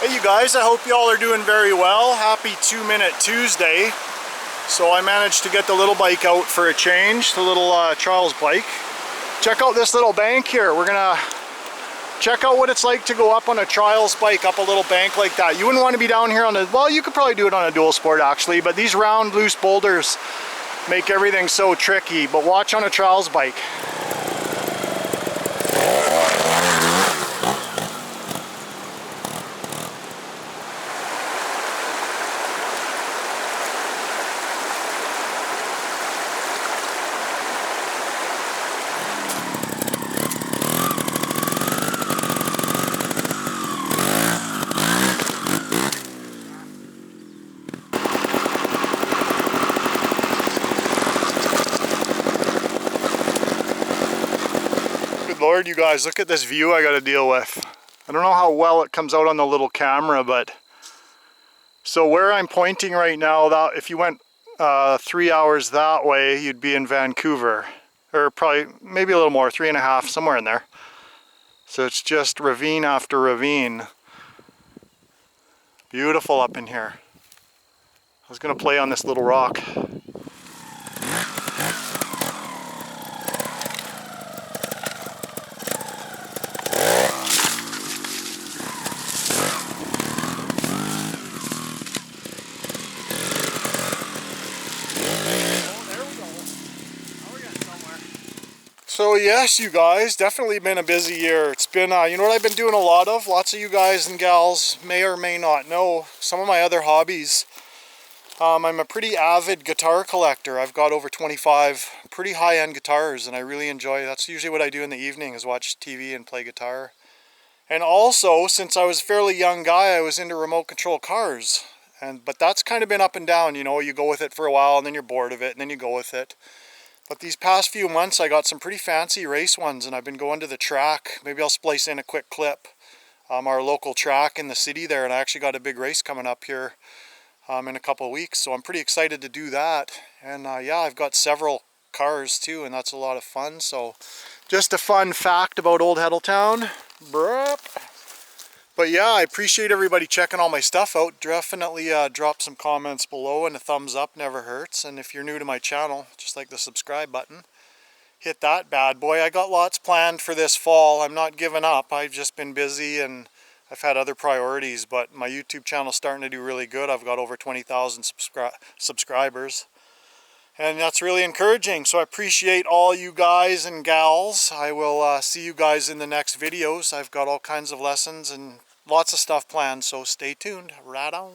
Hey you guys, I hope y'all are doing very well. Happy 2-Minute Tuesday. So I managed to get the little bike out for a change, the little Charles bike. Check out this little bank here. We're gonna check out what it's like to go up on a trials bike, up a little bank like that. You wouldn't want to be down here on a, well, you could probably do it on a dual sport actually, but these round loose boulders make everything so tricky. But watch on a trials bike. Lord, you guys, look at this view I got to deal with. I don't know how well it comes out on the little camera, but so where I'm pointing right now, that if you went 3 hours that way, you'd be in Vancouver, or probably maybe a little more, 3.5, somewhere in there. So it's just ravine after ravine. Beautiful up in here. I was gonna play on this little rock. So yes, you guys, definitely been a busy year. It's been, you know what I've been doing a lot of? Lots of you guys and gals may or may not know some of my other hobbies. I'm a pretty avid guitar collector. I've got over 25 pretty high-end guitars, and I really enjoy, that's usually what I do in the evening, is watch TV and play guitar. And also, since I was a fairly young guy, I was into remote control cars. But that's kind of been up and down, you know, you go with it for a while and then you're bored of it and then you go with it. But these past few months I got some pretty fancy race ones, and I've been going to the track. Maybe I'll splice in a quick clip. Our local track in the city there, and I actually got a big race coming up here in a couple of weeks, so I'm pretty excited to do that. And yeah, I've got several cars too, and that's a lot of fun. So just a fun fact about Old HeddleTown. But yeah, I appreciate everybody checking all my stuff out. Definitely drop some comments below, and a thumbs up never hurts. And if you're new to my channel, just like the subscribe button, hit that bad boy. I got lots planned for this fall. I'm not giving up. I've just been busy and I've had other priorities, but my YouTube channel's starting to do really good. I've got over 20,000 subscribers. And that's really encouraging. So I appreciate all you guys and gals. I will see you guys in the next videos. I've got all kinds of lessons and lots of stuff planned, so stay tuned. Right on.